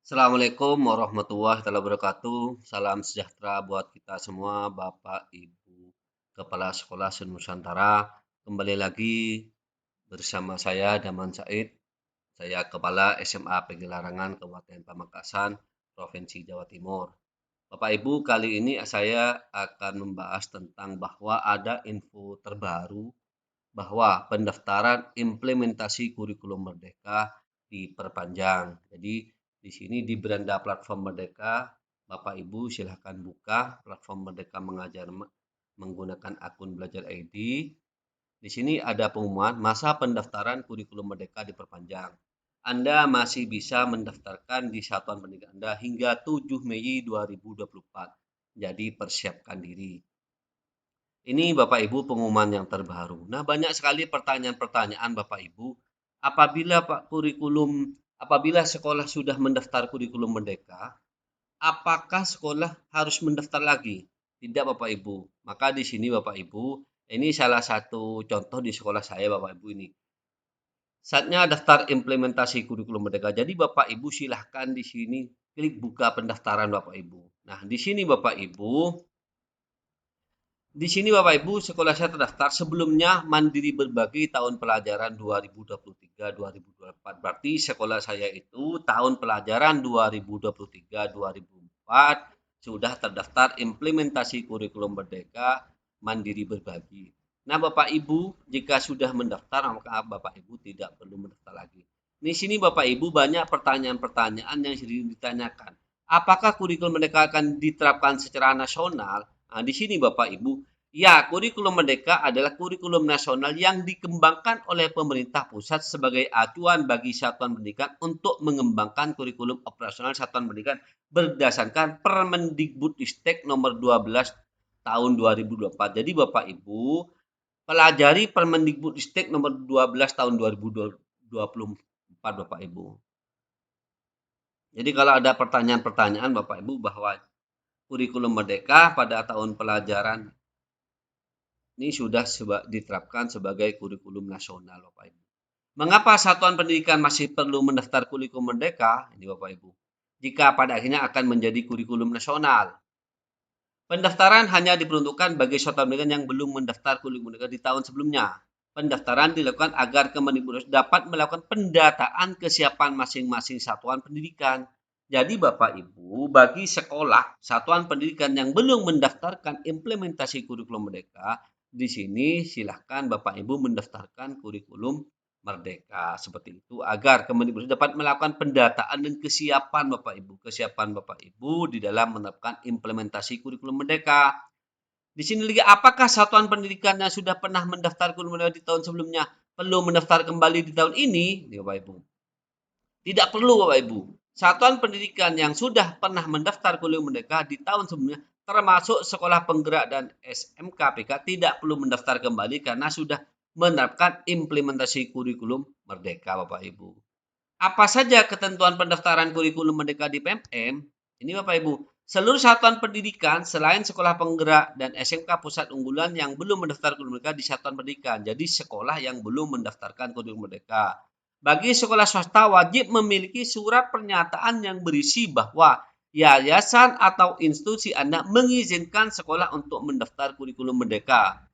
Assalamualaikum warahmatullahi wabarakatuh. Salam sejahtera buat kita semua, Bapak, Ibu, Kepala Sekolah Senusantara. Kembali lagi bersama saya, Daman Said. Saya Kepala SMA PG Larangan, Kabupaten Pamekasan, Provinsi Jawa Timur. Bapak Ibu, kali ini saya akan membahas tentang bahwa ada info terbaru bahwa pendaftaran implementasi kurikulum Merdeka diperpanjang. Jadi di sini di beranda platform Merdeka, Bapak Ibu silahkan buka platform Merdeka Mengajar menggunakan akun Belajar ID. Di sini ada pengumuman masa pendaftaran kurikulum Merdeka diperpanjang. Anda masih bisa mendaftarkan di satuan pendidikan Anda hingga 7 Mei 2024. Jadi persiapkan diri. Ini Bapak Ibu pengumuman yang terbaru. Nah, banyak sekali pertanyaan-pertanyaan Bapak Ibu. Apabila sekolah sudah mendaftar kurikulum Merdeka, apakah sekolah harus mendaftar lagi? Tidak Bapak Ibu. Maka di sini Bapak Ibu, ini salah satu contoh di sekolah saya Bapak Ibu ini. Saatnya daftar implementasi kurikulum Merdeka. Jadi Bapak Ibu silahkan di sini klik buka pendaftaran Bapak Ibu. Nah, di sini Bapak Ibu Di sini Bapak Ibu, sekolah saya terdaftar sebelumnya mandiri berbagi tahun pelajaran 2023-2024. Berarti sekolah saya itu tahun pelajaran 2023-2024 sudah terdaftar implementasi kurikulum Merdeka mandiri berbagi. Nah, Bapak Ibu, jika sudah mendaftar, maka Bapak Ibu tidak perlu mendaftar lagi. Di sini Bapak Ibu banyak pertanyaan-pertanyaan yang sering ditanyakan. Apakah kurikulum Merdeka akan diterapkan secara nasional? Nah, di sini Bapak Ibu, ya, kurikulum Merdeka adalah kurikulum nasional yang dikembangkan oleh pemerintah pusat sebagai acuan bagi satuan pendidikan untuk mengembangkan kurikulum operasional satuan pendidikan berdasarkan Permendikbudristek nomor 12 tahun 2024. Jadi Bapak Ibu, pelajari Permendikbudristek nomor 12 tahun 2024 Bapak Ibu. Jadi kalau ada pertanyaan-pertanyaan Bapak Ibu bahwa kurikulum Merdeka pada tahun pelajaran ini sudah diterapkan sebagai kurikulum nasional Bapak Ibu. Mengapa satuan pendidikan masih perlu mendaftar kurikulum Merdeka? Ini Bapak Ibu. Jika pada akhirnya akan menjadi kurikulum nasional. Pendaftaran hanya diperuntukkan bagi satuan pendidikan yang belum mendaftar kurikulum Merdeka di tahun sebelumnya. Pendaftaran dilakukan agar Kemendikbud dapat melakukan pendataan kesiapan masing-masing satuan pendidikan. Jadi Bapak Ibu, bagi sekolah satuan pendidikan yang belum mendaftarkan implementasi kurikulum Merdeka, di sini silahkan Bapak Ibu mendaftarkan kurikulum Merdeka seperti itu agar Kemendikbud dapat melakukan pendataan dan kesiapan Bapak Ibu di dalam menerapkan implementasi kurikulum Merdeka. Di sini lagi, apakah satuan pendidikan yang sudah pernah mendaftar kurikulum Merdeka di tahun sebelumnya perlu mendaftar kembali di tahun ini? Bapak Ibu. Tidak perlu Bapak Ibu. Satuan pendidikan yang sudah pernah mendaftar kurikulum Merdeka di tahun sebelumnya termasuk sekolah penggerak dan SMK PK tidak perlu mendaftar kembali karena sudah menerapkan implementasi kurikulum Merdeka Bapak Ibu. Apa saja ketentuan pendaftaran kurikulum Merdeka di PMM? Ini Bapak Ibu, seluruh satuan pendidikan selain sekolah penggerak dan SMK pusat unggulan yang belum mendaftar kurikulum Merdeka di satuan pendidikan. Jadi sekolah yang belum mendaftarkan kurikulum Merdeka. Bagi sekolah swasta wajib memiliki surat pernyataan yang berisi bahwa yayasan atau institusi Anda mengizinkan sekolah untuk mendaftar kurikulum Merdeka.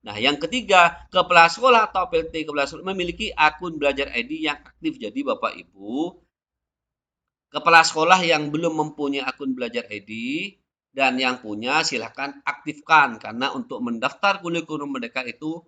Nah, yang ketiga, kepala sekolah atau PLT kepala sekolah memiliki akun Belajar ID yang aktif. Jadi Bapak Ibu, kepala sekolah yang belum mempunyai akun Belajar ID dan yang punya silahkan aktifkan karena untuk mendaftar kurikulum Merdeka itu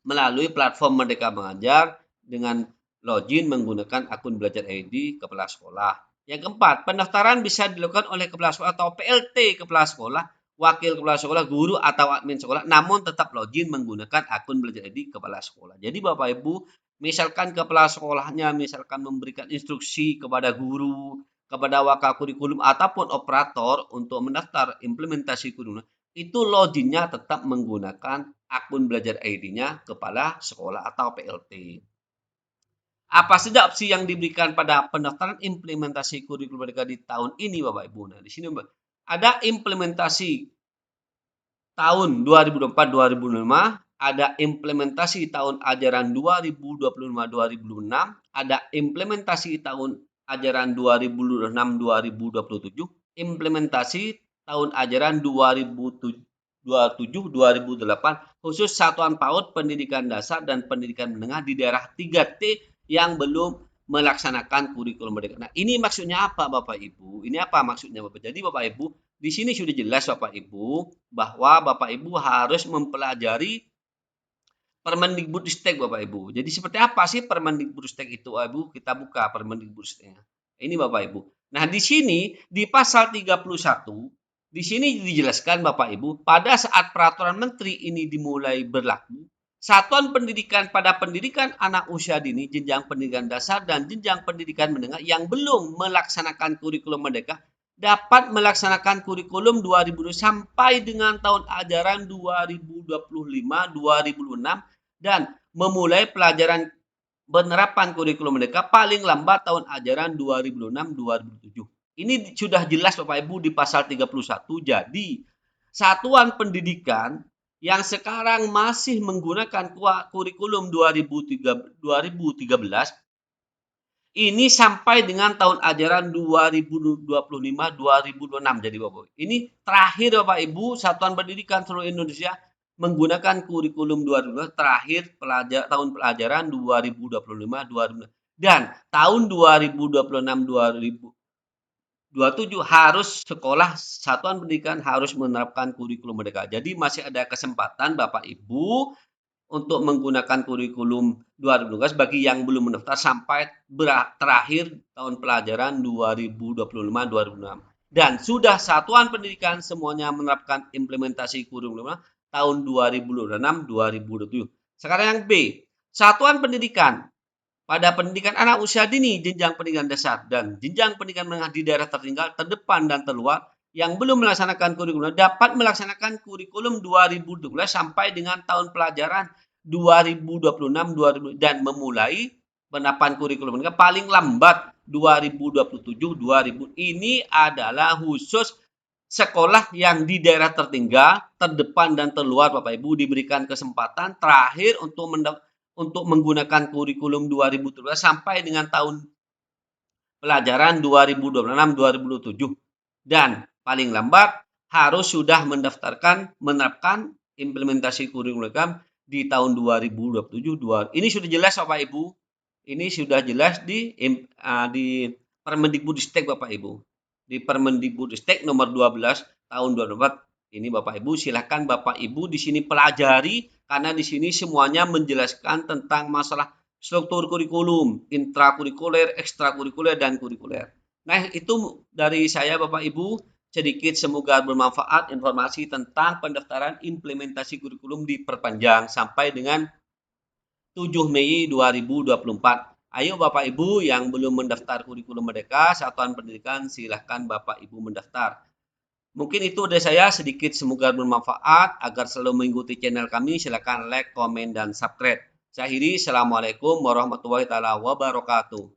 melalui platform Merdeka Mengajar dengan login menggunakan akun Belajar ID kepala sekolah. Yang keempat, pendaftaran bisa dilakukan oleh kepala sekolah atau PLT kepala sekolah, wakil kepala sekolah, guru atau admin sekolah, namun tetap login menggunakan akun Belajar ID kepala sekolah. Jadi Bapak Ibu, misalkan kepala sekolahnya misalkan memberikan instruksi kepada guru, kepada wakil kurikulum ataupun operator untuk mendaftar implementasi kurikulum, itu loginnya tetap menggunakan akun Belajar ID-nya kepala sekolah atau PLT. Apa saja opsi yang diberikan pada pendaftaran implementasi kurikulum Merdeka di tahun ini Bapak Ibu? Nah, di sini ada implementasi tahun 2024-2025, ada implementasi tahun ajaran 2025-2026, ada implementasi tahun ajaran 2006-2027, implementasi tahun ajaran 2027-2008 khusus satuan PAUD, pendidikan dasar dan pendidikan menengah di daerah 3T yang belum melaksanakan kurikulum merdeka. Nah, ini maksudnya apa Bapak Ibu? Ini apa maksudnya Bapak? Jadi Bapak Ibu, di sini sudah jelas Bapak Ibu bahwa Bapak Ibu harus mempelajari Permendikbudristek Bapak Ibu. Jadi seperti apa sih Permendikbudristek itu Ibu? Kita buka Permendikbudristeknya. Ini Bapak Ibu. Nah, di sini di pasal 31 di sini dijelaskan Bapak Ibu, pada saat peraturan menteri ini dimulai berlaku, satuan pendidikan pada pendidikan anak usia dini, jenjang pendidikan dasar dan jenjang pendidikan menengah yang belum melaksanakan kurikulum merdeka dapat melaksanakan kurikulum 2020 sampai dengan tahun ajaran 2025-2026 dan memulai pelajaran penerapan kurikulum merdeka paling lambat tahun ajaran 2006-2007. Ini sudah jelas Bapak Ibu di pasal 31. Jadi, satuan pendidikan yang sekarang masih menggunakan kurikulum 2013 ini sampai dengan tahun ajaran 2025-2026 jadi Bapak. Ini terakhir Bapak Ibu Satuan Pendidikan seluruh Indonesia menggunakan kurikulum 2012 terakhir tahun pelajaran 2025-2026 dan tahun 2026-2027 harus sekolah satuan pendidikan harus menerapkan kurikulum merdeka. Jadi masih ada kesempatan Bapak Ibu untuk menggunakan kurikulum 2012 bagi yang belum mendaftar sampai terakhir tahun pelajaran 2025-2026. Dan sudah satuan pendidikan semuanya menerapkan implementasi kurikulum tahun 2026-2027. Sekarang yang B, satuan pendidikan pada pendidikan anak usia dini, jenjang pendidikan dasar dan jenjang pendidikan menengah di daerah tertinggal, terdepan dan terluar yang belum melaksanakan kurikulum dapat melaksanakan kurikulum 2012 sampai dengan tahun pelajaran 2026-2020 dan memulai penerapan kurikulum mereka paling lambat 2027-2000. Ini adalah khusus sekolah yang di daerah tertinggal, terdepan dan terluar Bapak Ibu diberikan kesempatan terakhir untuk menggunakan kurikulum 2017 sampai dengan tahun pelajaran 2026-2027 dan paling lambat harus sudah menerapkan implementasi kurikulum di tahun 2027. Ini sudah jelas Bapak Ibu. Ini sudah jelas di Permendikbudristek Bapak Ibu. Di Permendikbudristek nomor 12 tahun 2024. Ini Bapak Ibu, silakan Bapak Ibu di sini pelajari karena di sini semuanya menjelaskan tentang masalah struktur kurikulum, intrakurikuler, ekstrakurikuler, dan kurikuler. Nah, itu dari saya Bapak Ibu, sedikit semoga bermanfaat informasi tentang pendaftaran implementasi kurikulum diperpanjang sampai dengan 7 Mei 2024. Ayo Bapak Ibu yang belum mendaftar kurikulum merdeka Satuan Pendidikan, silahkan Bapak Ibu mendaftar. Mungkin itu dari saya sedikit semoga bermanfaat. Agar selalu mengikuti channel kami, silahkan like, komen, dan subscribe. Saya akhiri, Assalamualaikum warahmatullahi wabarakatuh.